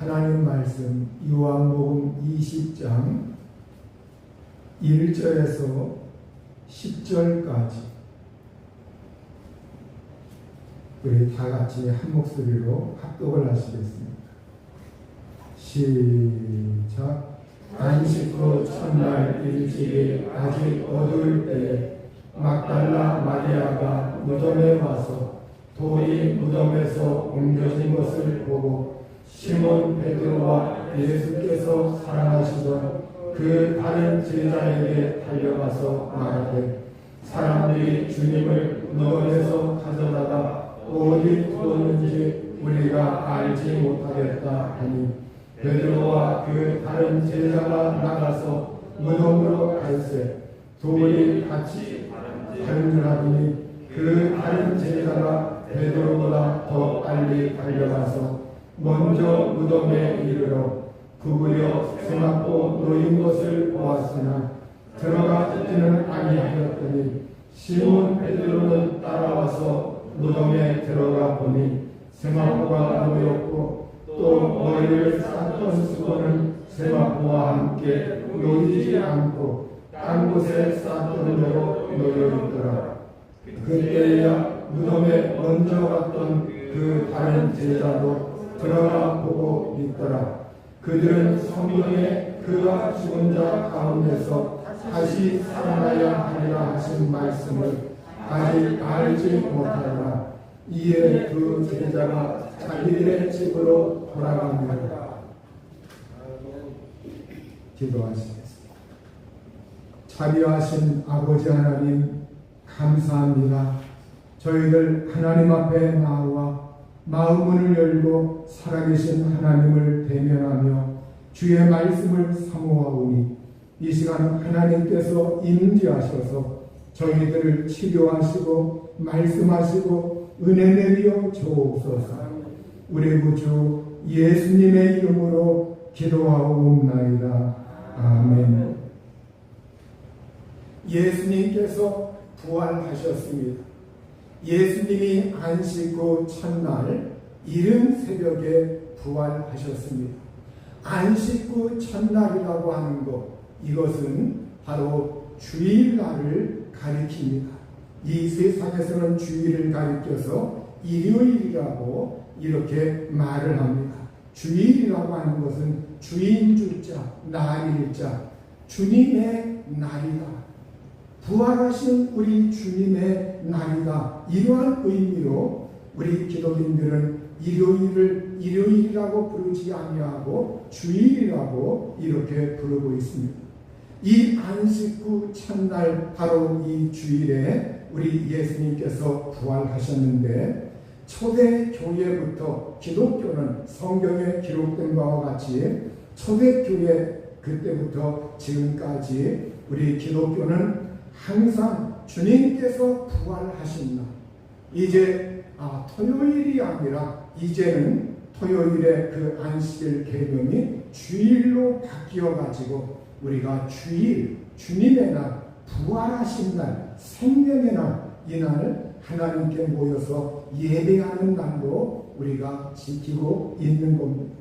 하나님 말씀 요한복음 20장 1절에서 10절까지 우리 다 같이 한 목소리로 합독을 하시겠습니다. 시작. 안식 후 첫날 일찍이 아직 어두울 때에 막달라 마리아가 무덤에 와서 돌이 무덤에서 옮겨진 것을 보고 시몬 베드로와 예수께서 사랑하시던 그 다른 제자에게 달려가서 말하되 사람들이 주님을 무덤에서 가져다가 어디 두었는지 우리가 알지 못하겠다 하니 베드로와 그 다른 제자가 나가서 무덤으로 갈새 둘이 같이 다른 줄 알았더니 그 다른 제자가 베드로보다 더 빨리 달려가서 먼저 무덤에 이르러 구부려 세마포 놓인 것을 보았으나 들어가지는 아니하였더니 시몬 베드로는 따라와서 무덤에 들어가 보니 세마포가 놓였고 또 머리를 쌌던 수건은 세마포와 함께 놓이지 않고 딴 곳에 쌌던 대로 놓여 있더라. 그때야 무덤에 먼저 갔던 그 다른 제자도 들어가 보고 믿더라. 그들은 성경에 그가 죽은 자 가운데서 다시 살아나야 하리라 하신 말씀을 아직 알지 못하더라. 이에 그 제자가 자기들의 집으로 돌아갑니다. 기도하시겠습니다. 자비하신 아버지 하나님 감사합니다. 저희들 하나님 앞에 나와 마음문을 열고 살아계신 하나님을 대면하며 주의 말씀을 사모하오니 이 시간 하나님께서 임재하셔서 저희들을 치료하시고 말씀하시고 은혜 내려 주옵소서. 우리 구주 예수님의 이름으로 기도하옵나이다. 아멘. 예수님께서 부활하셨습니다. 예수님이 안식 후 첫날 이른 새벽에 부활하셨습니다. 안식 후 첫날이라고 하는 것, 이것은 바로 주일날을 가리킵니다. 이 세상에서는 주일을 가리켜서 일요일이라고 이렇게 말을 합니다. 주일이라고 하는 것은 주인주자, 날일자, 주님의 날이다. 부활하신 우리 주님의 날이다. 이러한 의미로 우리 기독인들은 일요일을 일요일이라고 부르지 아니하고 주일이라고 이렇게 부르고 있습니다. 이 안식 후 첫날 바로 이 주일에 우리 예수님께서 부활하셨는데 초대교회부터 기독교는 성경에 기록된 바와 같이 초대교회 그때부터 지금까지 우리 기독교는 항상 주님께서 부활하신 날, 이제 토요일이 아니라 이제는 토요일의 그 안식일 개념이 주일로 바뀌어 가지고 우리가 주일, 주님의 날, 부활하신 날, 생명의 날, 이 날 하나님께 모여서 예배하는 날로 우리가 지키고 있는 겁니다.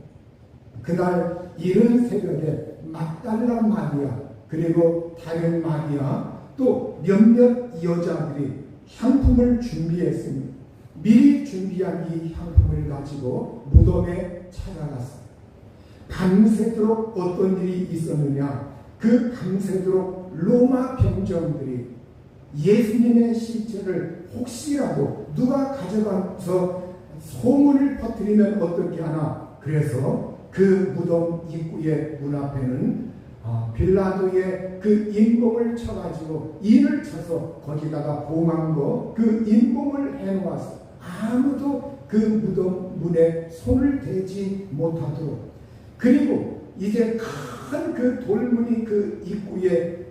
그날 이른 새벽에 막달라 마리아 그리고 다른 마리아 또 몇몇 여자들이 향품을 준비했습니다. 미리 준비한 이 향품을 가지고 무덤에 찾아갔습니다. 밤새도록 어떤 일이 있었느냐? 그 밤새도록 로마 병정들이 예수님의 시체를 혹시라도 누가 가져가서 소문을 퍼뜨리면 어떻게 하나? 그래서 그 무덤 입구의 문 앞에는 빌라도의 그 인공을 쳐가지고 인을 쳐서 거기다가 봉한 거 그 인공을 해놓았어. 아무도 그 무덤 문에 손을 대지 못하도록. 그리고 이제 큰 그 돌문이 그 입구에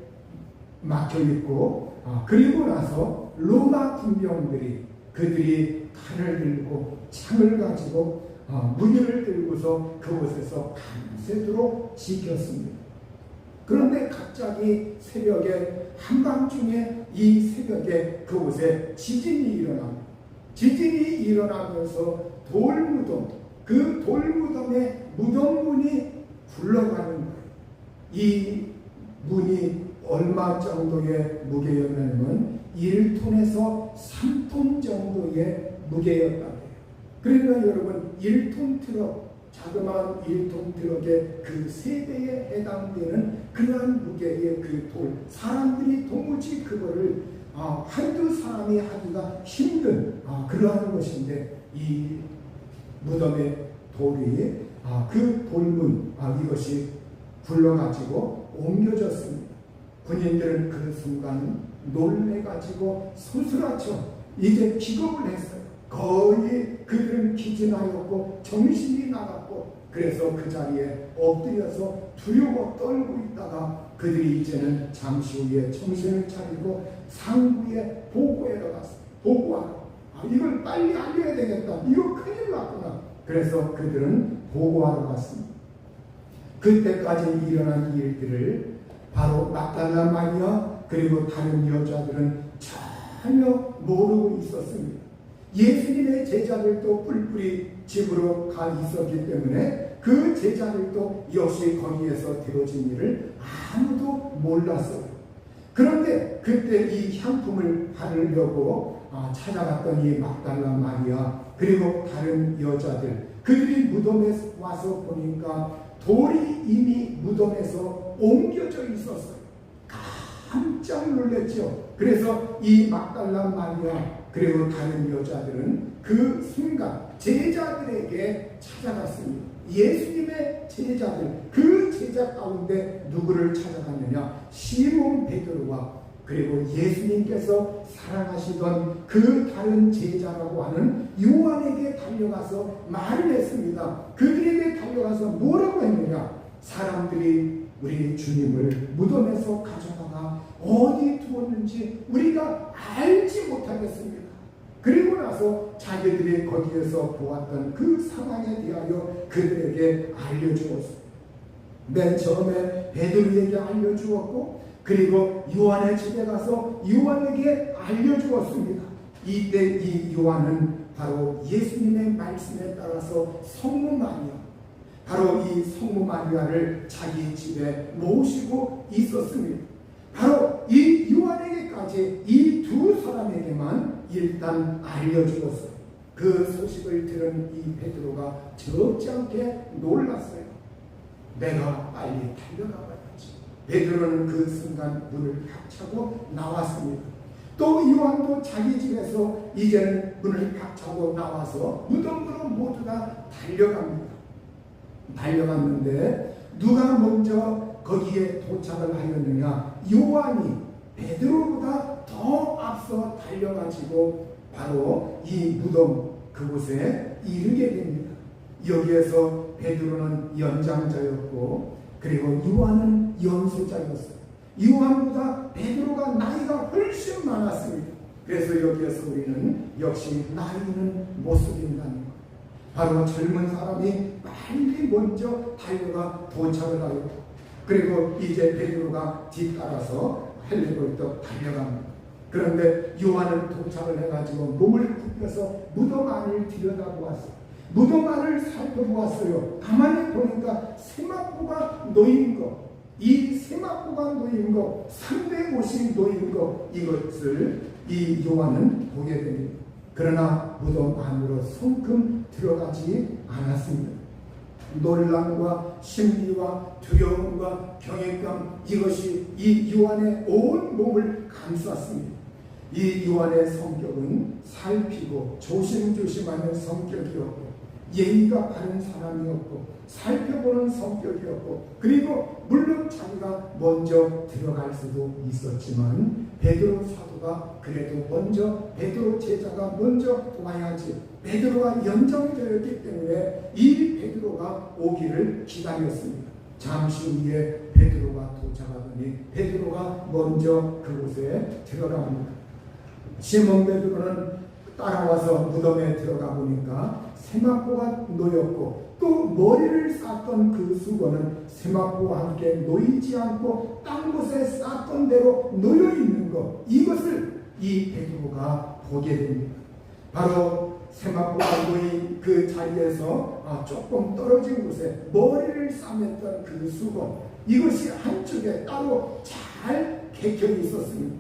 막혀 있고 그리고 나서 로마 군병들이 그들이 칼을 들고 창을 가지고 무기를 들고서 그곳에서 밤새도록 지켰습니다. 그런데 갑자기 새벽에 한밤중에 이 새벽에 그곳에 지진이 일어납니다. 지진이 일어나면서 돌무덤, 그 돌무덤에 무덤 문이 굴러가는 거예요. 이 문이 얼마 정도의 무게였냐면 1톤에서 3톤 정도의 무게였다고 해요. 그러니까 여러분 1톤 트럭, 자그마한 1톤 트럭의 그 3배에 해당되는 그러한 무게의 그 돌, 사람들이 도무지 그거를 한두 사람이 하기가 힘든 그러한 것인데, 이 무덤의 돌이 그 돌문 이것이 굴러가지고 옮겨졌습니다. 군인들은 그 순간 놀래가지고 소스라쳐 이제 기겁을 했어요. 거의 그들은 기진하였고 정신이 나갔고, 그래서 그 자리에 엎드려서 두려워 떨고 있다가 그들이 이제는 잠시 후에 정신을 차리고 상부에 보고하러 갔어요. 보고하러. 이걸 빨리 알려야 되겠다. 이거 큰일 났구나. 그래서 그들은 보고하러 갔습니다. 그때까지 일어난 일들을 바로 막달라 마리아 그리고 다른 여자들은 전혀 모르고 있었습니다. 예수님의 제자들도 뿔뿔이 집으로 가 있었기 때문에 그 제자들도 역시 거기에서 되어진 일을 아무도 몰랐어요. 그런데 그때 이 향품을 바르려고 찾아갔던 이 막달라 마리아 그리고 다른 여자들, 그들이 무덤에 와서 보니까 돌이 이미 무덤에서 옮겨져 있었어요. 깜짝 놀랐죠. 그래서 이 막달라 마리아 그리고 다른 여자들은 그 순간 제자들에게 찾아갔습니다. 예수님의 제자들, 그 제자 가운데 누구를 찾아갔느냐? 시몬 베드로와 그리고 예수님께서 사랑하시던 그 다른 제자라고 하는 요한에게 달려가서 말을 했습니다. 그들에게 달려가서 뭐라고 했느냐? 사람들이 우리 주님을 무덤에서 가져다가 어디 두었는지 우리가 알지 못하겠습니다. 그리고 나서 자기들이 거기에서 보았던 그 상황에 대하여 그들에게 알려주었습니다. 맨 처음에 베드로에게 알려주었고, 그리고 요한의 집에 가서 요한에게 알려주었습니다. 이때 이 요한은 바로 예수님의 말씀에 따라서 성모 마리아, 바로 이 성모 마리아를 자기 집에 모시고 있었습니다. 바로 이 요한에게까지 이 두 사람에게만 일단 알려주었어요. 그 소식을 들은 이 베드로가 적지 않게 놀랐어요. 내가 빨리 달려가봐야지. 베드로는 그 순간 문을 탁 차고 나왔습니다. 또 요한도 자기 집에서 이제는 문을 탁 차고 나와서 무덤으로 모두가 달려갔는데 누가 먼저 거기에 도착을 하였느냐? 요한이 베드로보다 더 앞서 달려가지고 바로 이 무덤 그곳에 이르게 됩니다. 여기에서 베드로는 연장자였고 그리고 요한은 연소자였어요. 요한보다 베드로가 나이가 훨씬 많았습니다. 그래서 여기에서 우리는 역시 나이는 못 속인다는 것. 바로 젊은 사람이 빨리 먼저 달려가 도착을 하였고, 그리고 이제 베드로가 뒤따라서 헬레벌떡 달려갑니다. 그런데 요한은 도착을 해가지고 몸을 굽혀서 무덤 안을 들여다보았어요. 무덤 안을 살펴보았어요. 가만히 보니까 세마포가 놓인 것, 이 세마포가 놓인 것, 300옷이 놓인 것, 이것을 이 요한은 보게 됩니다. 그러나 무덤 안으로 성큼 들어가지 않았습니다. 놀람과 신비와 두려움과 경외감, 이것이 이 요한의 온 몸을 감쌌습니다. 이 요한의 성격은 살피고 조심조심하는 성격이었고, 예의가 바른 사람이었고, 살펴보는 성격이었고, 그리고 물론 자기가 먼저 들어갈 수도 있었지만 베드로 사도가 그래도 먼저, 베드로 제자가 먼저 와야지, 베드로가 연장자였기 때문에 이 베드로가 오기를 기다렸습니다. 잠시 후에 베드로가 도착하더니 베드로가 먼저 그곳에 들어갑니다. 시몬 베드로는 따라와서 무덤에 들어가 보니까 세마포가 놓였고, 또 머리를 쌌던 그 수건은 세마포와 함께 놓이지 않고 딴 곳에 쌌던 대로 놓여 있는 것, 이것을 이 베드로가 보게 됩니다. 바로 세마포가 놓인 그 자리에서 조금 떨어진 곳에 머리를 싸맸던 그 수건, 이것이 한쪽에 따로 잘 개겨 있었습니다.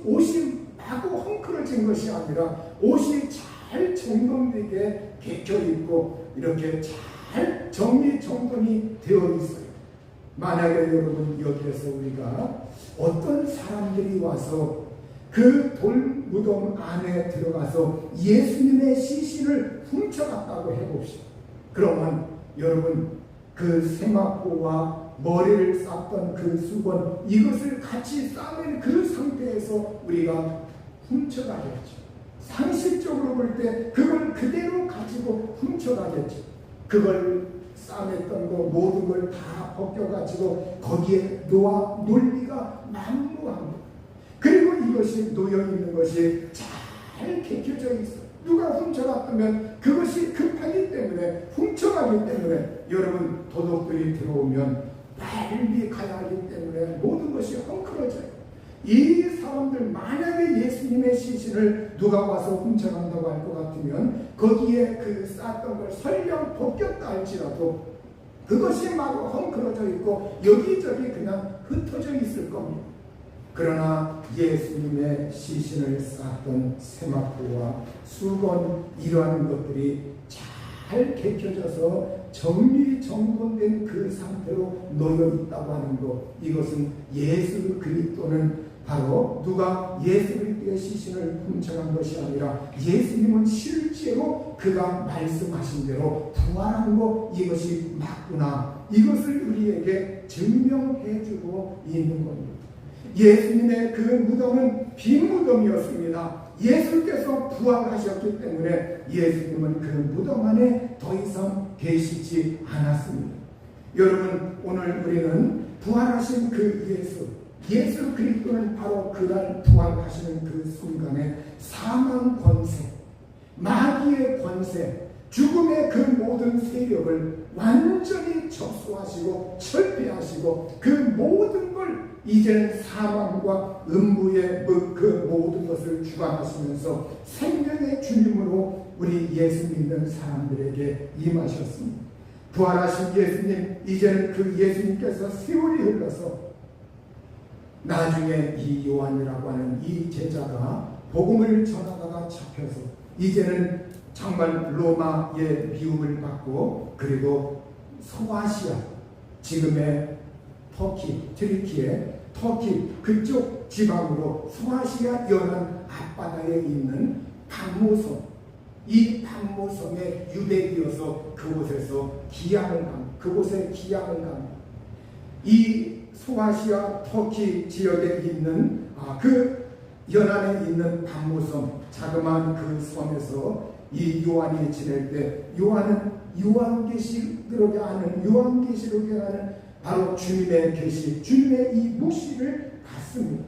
옷이 마구 헝클어진 것이 아니라 옷이 잘 정돈되게 개겨 있고 이렇게 잘 정리정돈이 되어 있어요. 만약에 여러분 여기에서 우리가 어떤 사람들이 와서 그 돌무덤 안에 들어가서 예수님의 시신을 훔쳐갔다고 해봅시다. 그러면 여러분 그 세마포와 머리를 쌌던 그 수건, 이것을 같이 싸맨 그 상태에서 우리가 훔쳐가겠죠. 상식적으로 볼 때 그걸 그대로 가지고 훔쳐가겠죠. 그걸 싸맸던 거 모든 걸 다 벗겨가지고 거기에 놓아 논리가 만무한 거. 그리고 이것이 놓여있는 것이 잘 개켜져 있어. 누가 훔쳐갔다면 그것이 급하기 때문에, 훔쳐가기 때문에 여러분 도둑들이 들어오면 빨리 가야 하기 때문에 모든 것이 헝클어져요. 이 사람들 만약에 예수님의 시신을 누가 와서 훔쳐간다고 할 것 같으면 거기에 그 쌌던 걸 설령 벗겼다 할지라도 그것이 마구 헝클어져 있고 여기저기 그냥 흩어져 있을 겁니다. 그러나 예수님의 시신을 쌌던 세마포와 수건, 이러한 것들이 잘 개켜져서 정리정돈된 그 상태로 놓여 있다고 하는 것, 이것은 예수 그리스도는 바로 누가 예수 그리스도의 시신을 훔쳐간 것이 아니라 예수님은 실제로 그가 말씀하신 대로 부활한 것, 이것이 맞구나, 이것을 우리에게 증명해주고 있는 겁니다. 예수님의 그 무덤은 빈 무덤이었습니다. 예수께서 부활하셨기 때문에 예수님은 그 무덤 안에 더 이상 계시지 않았습니다. 여러분, 오늘 우리는 부활하신 그 예수 그리스도는 바로 그날 부활하시는 그 순간에 사망 권세, 마귀의 권세, 죽음의 그 모든 세력을 완전히 접수하시고 철폐하시고 그 모든 걸 이제는 사망과 음부의 그 모든 것을 주관하시면서 생명의 주님으로 우리 예수 믿는 사람들에게 임하셨습니다. 부활하신 예수님, 이제는 그 예수님께서 세월이 흘러서 나중에 이 요한이라고 하는 이 제자가 복음을 전하다가 잡혀서 이제는 정말 로마의 미움을 받고, 그리고 소아시아, 지금의 터키, 트리키의 터키 그쪽 지방으로 소아시아 연안 앞바다에 있는 박모섬, 이 박모섬의 유대이어서 그곳에서 기양을 합니다. 그곳에 기양을 합니다. 이 소아시아 터키 지역에 있는 그 연안에 있는 박모섬, 자그마한 그 섬에서 이 요한이 지낼 때, 요한은 요한계시록에 하는 바로 주님의 계시, 주님의 이 묵시를 받습니다.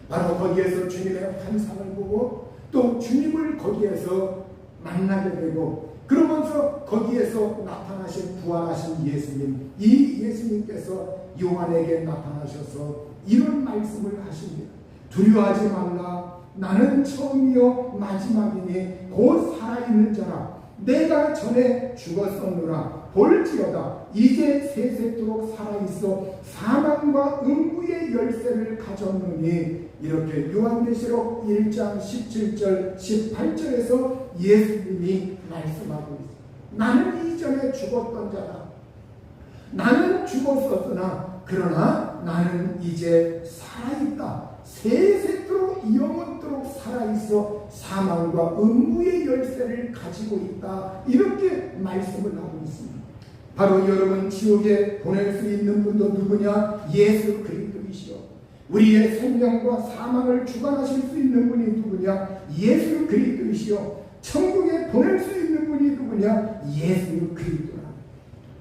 바로 거기에서 주님의 환상을 보고 또 주님을 거기에서 만나게 되고, 그러면서 거기에서 나타나신 부활하신 예수님, 이 예수님께서 요한에게 나타나셔서 이런 말씀을 하십니다. 두려워하지 말라. 나는 처음이요 마지막이니 곧 살아있는 자라. 내가 전에 죽었었노라. 볼지어다 이제 세세토록 살아있어 사망과 음부의 열쇠를 가졌느니. 이렇게 요한계시록 1장 17절 18절에서 예수님이 말씀하고 있습니다. 나는 이전에 죽었던 자다. 나는 죽었었으나 그러나 나는 이제 살아있다. 세세토록 영원토록 살아있어 사망과 음부의 열쇠를 가지고 있다. 이렇게 말씀을 하고 있습니다. 바로 여러분, 지옥에 보낼 수 있는 분도 누구냐? 예수 그리스도이시오. 우리의 생명과 사망을 주관하실 수 있는 분이 누구냐? 예수 그리스도이시오. 천국에 보낼 수 있는 분이 누구냐? 예수 그리스도라.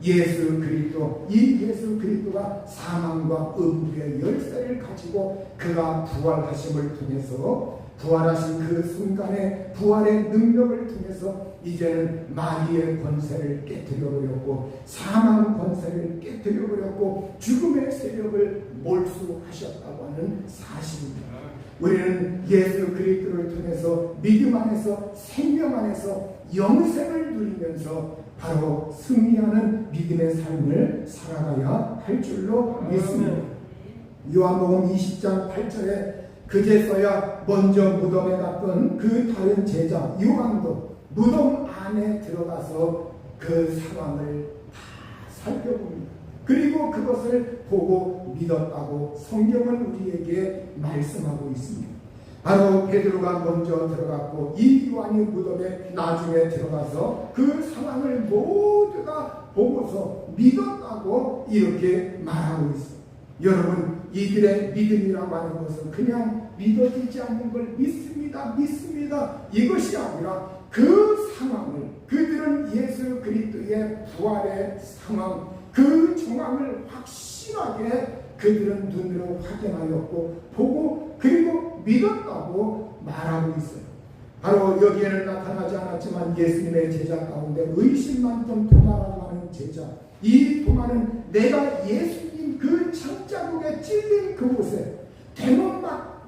예수 그리스도, 이 예수 그리스도가 사망과 음부의 열쇠를 가지고 그가 부활하심을 통해서, 부활하신 그 순간에 부활의 능력을 통해서 이제는 마귀의 권세를 깨뜨려 버렸고, 사망 권세를 깨뜨려 버렸고, 죽음의 세력을 몰수하셨다고 하는 사실입니다. 우리는 예수 그리스도를 통해서 믿음 안에서 생명 안에서 영생을 누리면서 바로 승리하는 믿음의 삶을 살아가야 할 줄로 믿습니다. 요한복음 20장 8절에 그제서야 먼저 무덤에 갔던 그 다른 제자 요한도 무덤 안에 들어가서 그 상황을 다 살펴봅니다. 그리고 그것을 보고 믿었다고 성경은 우리에게 말씀하고 있습니다. 바로 베드로가 먼저 들어갔고 이 요한이 무덤에 나중에 들어가서 그 상황을 모두가 보고서 믿었다고 이렇게 말하고 있어요. 여러분, 이들의 믿음이라고 하는 것은 그냥 믿어지지 않는 걸 믿습니다 이것이 아니라 그 상황을, 그들은 예수 그리스도의 부활의 상황, 그 정황을 확실하게 그들은 눈으로 확인하였고 보고 그리고 믿었다고 말하고 있어요. 바로 여기에는 나타나지 않았지만 예수님의 제자 가운데 의심 많던 도마라고 하는 제자, 이 도마는 내가 예수님 그 창자국에 찔린 그곳에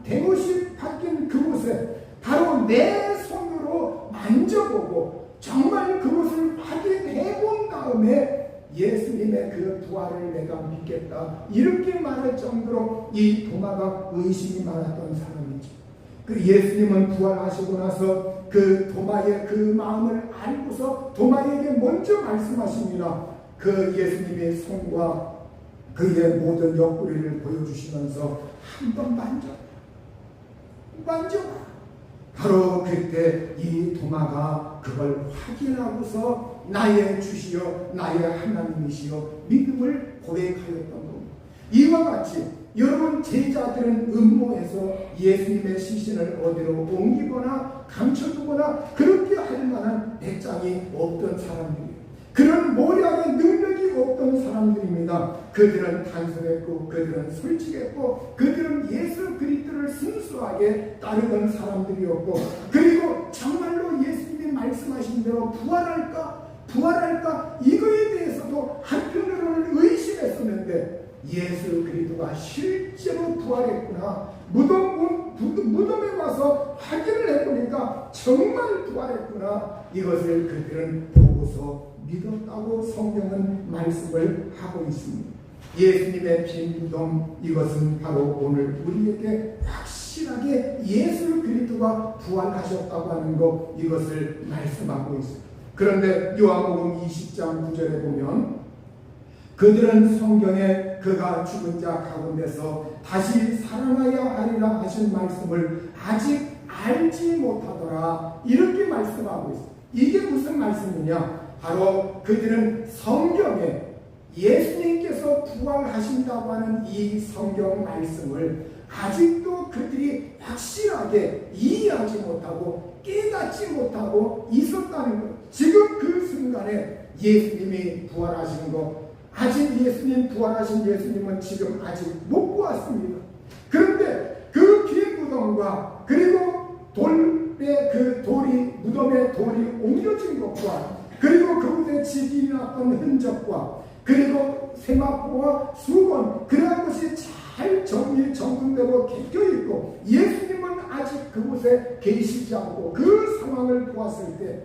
대못이 박힌 그곳에 바로 내 손으로 만져보고 정말 그것을 확인해 본 다음에 예수님의 그 부활을 내가 믿겠다 이렇게 말할 정도로 이 도마가 의심이 많았던 사람이죠. 그 예수님은 부활하시고 나서 그 도마의 그 마음을 알고서 도마에게 먼저 말씀하십니다. 그 예수님의 손과 그의 모든 옆구리를 보여주시면서 한번 만져봐. 바로 그때 이 도마가 그걸 확인하고서 나의 주시여 나의 하나님이시여 믿음을 고백하였던 겁니다. 이와 같이 여러분 제자들은 음모에서 예수님의 시신을 어디로 옮기거나 감춰두거나 그렇게 할 만한 배짱이 없던 사람들이에요. 그런 모략의 능력이 없던 사람들입니다. 그들은 단순했고 그들은 솔직했고 그들은 예수 그리스도를 순수하게 따르던 사람들이었고 그리고 정말로 예수님이 말씀하신 대로 부활할까 이거에 대해서도 한편으로는 의심했었는데 예수 그리스도가 실제로 부활했구나, 무덤에 와서 확인을 해보니까 정말 부활했구나, 이것을 그들은 보고서 믿었다고 성경은 말씀을 하고 있습니다. 예수님의 빈 무덤, 이것은 바로 오늘 우리에게 확실하게 예수 그리스도가 부활하셨다고 하는 것, 이것을 말씀하고 있습니다. 그런데 요한복음 20장 9절에 보면 그들은 성경에 그가 죽은 자 가운데서 다시 살아나야 하리라 하신 말씀을 아직 알지 못하더라 이렇게 말씀하고 있습니다. 이게 무슨 말씀이냐? 바로 그들은 성경에 예수님께서 부활하신다고 하는 이 성경 말씀을 아직도 그들이 확실하게 이해하지 못하고 깨닫지 못하고 있었다는 것. 지금 그 순간에 예수님이 부활하신 것, 아직 예수님 부활하신 예수님은 지금 아직 못 보았습니다. 그런데 그 빈 무덤과 그리고 무덤에 돌이 옮겨진 것과 그리고 그곳에 지진이 났던 흔적과 그리고 세마포와 수건 그러한 것이 잘 정돈되고 개겨있고 예수님은 아직 그곳에 계시지 않고 그 상황을 보았을 때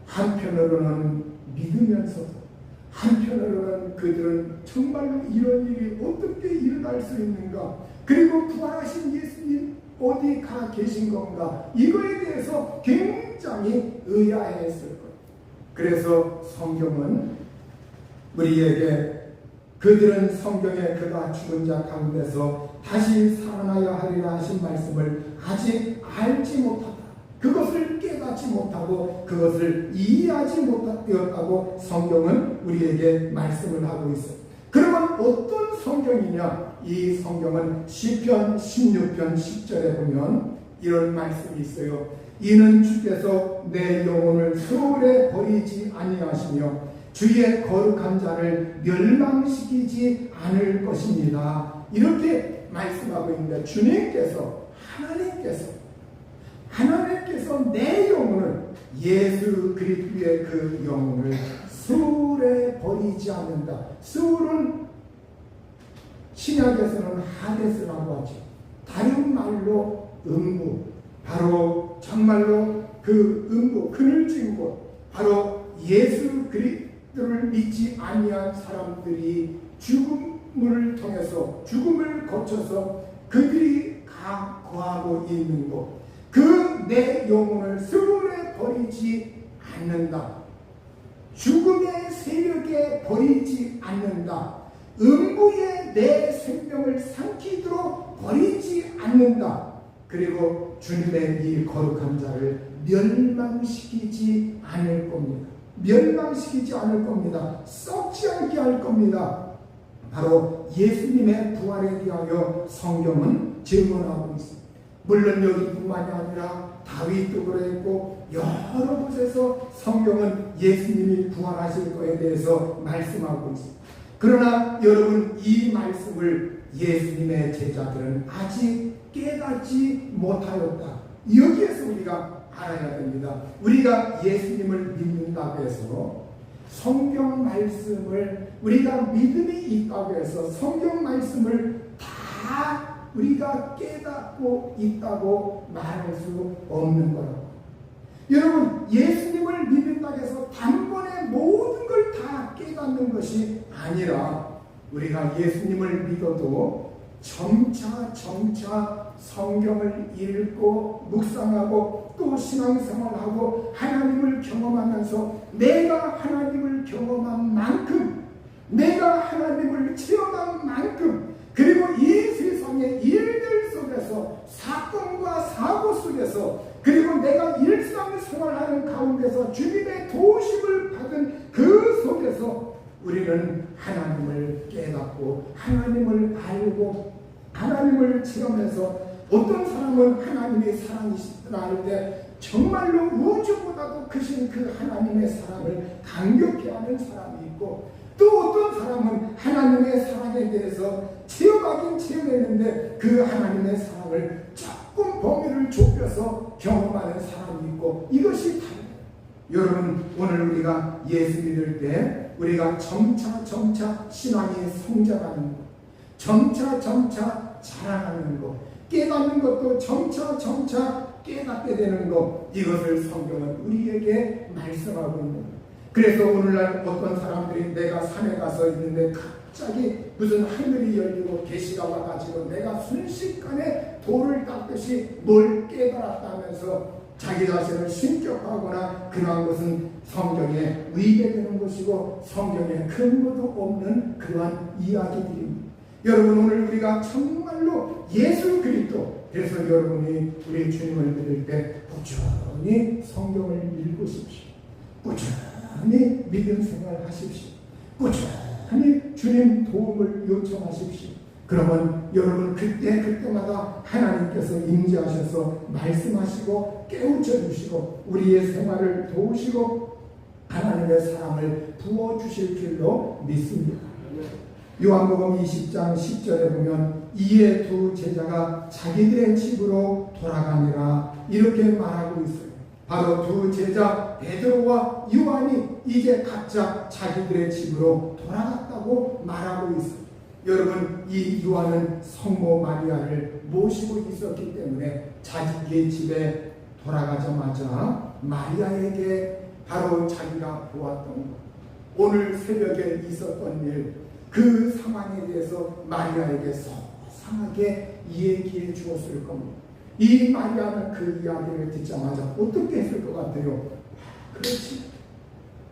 한편으로는 믿으면서도 한편으로는 그들은 정말로 이런 일이 어떻게 일어날 수 있는가, 그리고 부활하신 예수님 어디 가 계신 건가, 이거에 대해서 굉장히 의아해했을 거예요. 그래서 성경은 우리에게 그들은 성경에 그가 죽은 자 가운데서 다시 살아나야 하리라 하신 말씀을 아직 알지 못하다, 그것을 깨닫지 못하고 그것을 이해하지 못하였다고 성경은 우리에게 말씀을 하고 있어요. 그러면 어떤 성경이냐? 이 성경은 시편 16편 10절에 보면 이런 말씀이 있어요. 이는 주께서 내 영혼을 소홀에 버리지 아니하시며 주의 거룩한 자를 멸망시키지 않을 것입니다. 이렇게 말씀하고 있는데 주님께서 하나님께서 내 영혼을, 예수 그리스도의 그 영혼을 수울에 버리지 않는다. 수울은 신약에서는 하데스라고 하죠. 다른 말로 음부, 바로 정말로 그 음부, 그늘진 곳, 바로 예수 그리스도를 믿지 아니한 사람들이 죽음을 통해서, 죽음을 거쳐서 그들이 거하고 있는 곳, 그 내 영혼을 스물에 버리지 않는다. 죽음의 세력에 버리지 않는다. 음부에 내 생명을 삼키도록 버리지 않는다. 그리고 주님의 이 거룩한 자를 멸망시키지 않을 겁니다. 멸망시키지 않을 겁니다. 썩지 않게 할 겁니다. 바로 예수님의 부활에 대하여 성경은 증언하고 있습니다. 물론 여기뿐만이 아니라 다윗도 그랬고 여러 곳에서 성경은 예수님이 부활하실 것에 대해서 말씀하고 있습니다. 그러나 여러분, 이 말씀을 예수님의 제자들은 아직 깨닫지 못하였다. 여기에서 우리가 알아야 됩니다. 우리가 예수님을 믿는다고 해서 성경 말씀을, 우리가 믿음이 있다고 해서 성경 말씀을 다 우리가 깨닫고 있다고 말할 수 없는 거라고. 여러분, 예수님을 믿는다고 해서 단번에 모든 걸 다 깨닫는 것이 아니라 우리가 예수님을 믿어도 점차 성경을 읽고 묵상하고 또 신앙생활하고 하나님을 경험하면서 내가 하나님을 경험한 만큼, 내가 하나님을 체험한 만큼, 그리고 이 세상의 일들 속에서, 사건과 사고 속에서, 그리고 내가 일상생활하는 가운데서 주님의 도우심을 받은 그 속에서 우리는 하나님을 깨닫고 하나님을 알고 하나님을 체험해서, 어떤 사람은 하나님의 사랑이시구나 할 때 정말로 우주보다도 크신 그 하나님의 사랑을 감격해 하는 사람이 있고, 또 어떤 사람은 하나님의 사랑에 대해서 체험하긴 체험했는데 그 하나님의 사랑을 조금 범위를 좁혀서 경험하는 사람이 있고, 이것이 다릅니다. 여러분, 오늘 우리가 예수 믿을 때 우리가 점차 신앙이 성장하는 것, 점차 자라나는 것, 깨닫는 것도 점차 깨닫게 되는 것, 이것을 성경은 우리에게 말씀하고 있는 것. 그래서 오늘날 어떤 사람들이 내가 산에 가서 있는데 갑자기 무슨 하늘이 열리고 계시가 와가지고 내가 순식간에 돌을 닦듯이 뭘 깨달았다면서 자기 자신을 신격하거나 그러한 것은 성경에 위배되는 것이고 성경에 근거도 없는 그러한 이야기들입니다. 여러분, 오늘 우리가 정말로 예수 그리스도, 그래서 여러분이 우리 주님을 믿을 때 꾸준히 성경을 읽으십시오. 꾸준히 믿음 생활 하십시오. 꾸준히 주님 도움을 요청하십시오. 그러면 여러분, 그때마다 하나님께서 임재하셔서 말씀하시고 깨우쳐 주시고 우리의 생활을 도우시고 하나님의 사랑을 부어주실 줄로 믿습니다. 요한복음 20장 10절에 보면 이에 두 제자가 자기들의 집으로 돌아가니라 이렇게 말하고 있어요. 바로 두 제자 베드로와 요한이 이제 각자 자기들의 집으로 돌아갔다고 말하고 있어요. 여러분, 이 요한은 성모 마리아를 모시고 있었기 때문에 자기의 집에 돌아가자마자 마리아에게 바로 자기가 보았던 것, 오늘 새벽에 있었던 일, 그 상황에 대해서 마리아에게 소상하게 얘기해 주었을 겁니다. 이 마리아는 그 이야기를 듣자마자 어떻게 했을 것 같아요? 그렇지,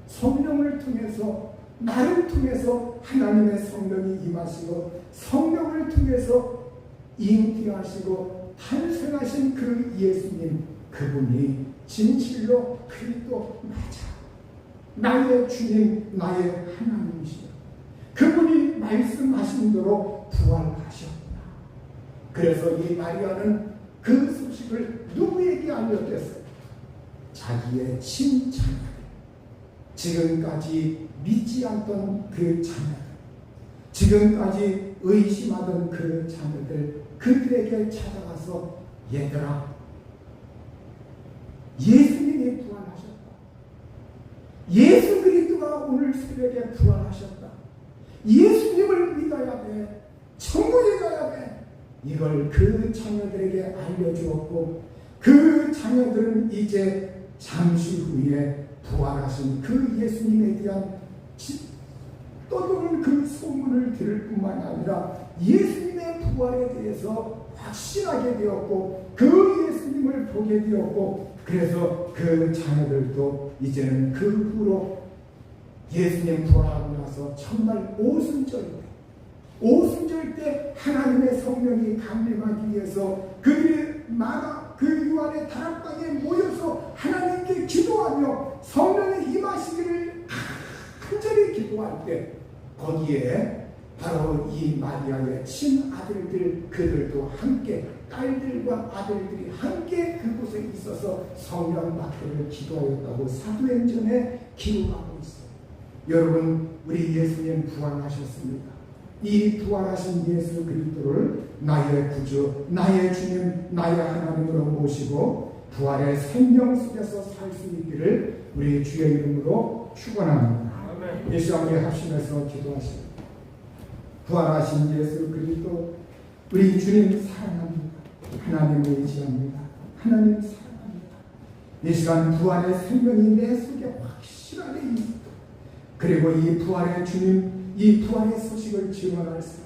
성령을 통해서, 나를 통해서 하나님의 성령이 임하시고 성령을 통해서 잉태하시고 탄생하신 그 예수님, 그분이 진실로 그리스도 맞아, 나의 주님, 나의 하나님이시다. 그분이 말씀하신 대로 부활하셨구나. 그래서 이 마리아는 그 소식을 누구에게 알렸겠어요? 자기의 친자녀들, 지금까지 믿지 않던 그 자녀들, 지금까지 의심하던 그 자녀들, 그들에게 찾아가서 얘들아, 예수님이 부활하셨다. 예수 그리스도가 오늘 새벽에 부활하셨다. 예수님을 믿어야 돼. 천국에 가야 돼. 이걸 그 자녀들에게 알려주었고, 그 자녀들은 이제 잠시 후에 부활하신 그 예수님에 대한 떠도는 그 소문을 들을 뿐만 아니라 예수님의 부활에 대해서 확신하게 되었고, 그 예수님을 보게 되었고, 그래서 그 자녀들도 이제는 그 후로 예수님 부활하고 나서 정말 오순절 때 하나님의 성령이 강림하기 위해서 그들이 그 유한의 다락방에 모여서 하나님께 기도하며 성령의 임하시기를 간절히 기도할 때, 거기에 바로 이 마리아의 친아들들, 그들도 함께, 딸들과 아들들이 함께 그곳에 있어서 성령 막대를 기도하였다고 사도행전에 기록하고 있어요. 여러분, 우리 예수님 부활하셨습니다. 이 부활하신 예수 그리스도를 나의 구주, 나의 주님, 나의 하나님으로 모시고 부활의 생명 속에서 살 수 있기를 우리 주의 이름으로 축원합니다. 이 시간에 합심해서 기도하십니다. 부활하신 예수 그리스도, 우리 주님 사랑합니다. 하나님 의지합니다. 하나님 사랑합니다. 이 시간 부활의 생명이 내 속에 확실하게 있습니다. 그리고 이 부활의 주님, 이 부활의 소식을 증언할 수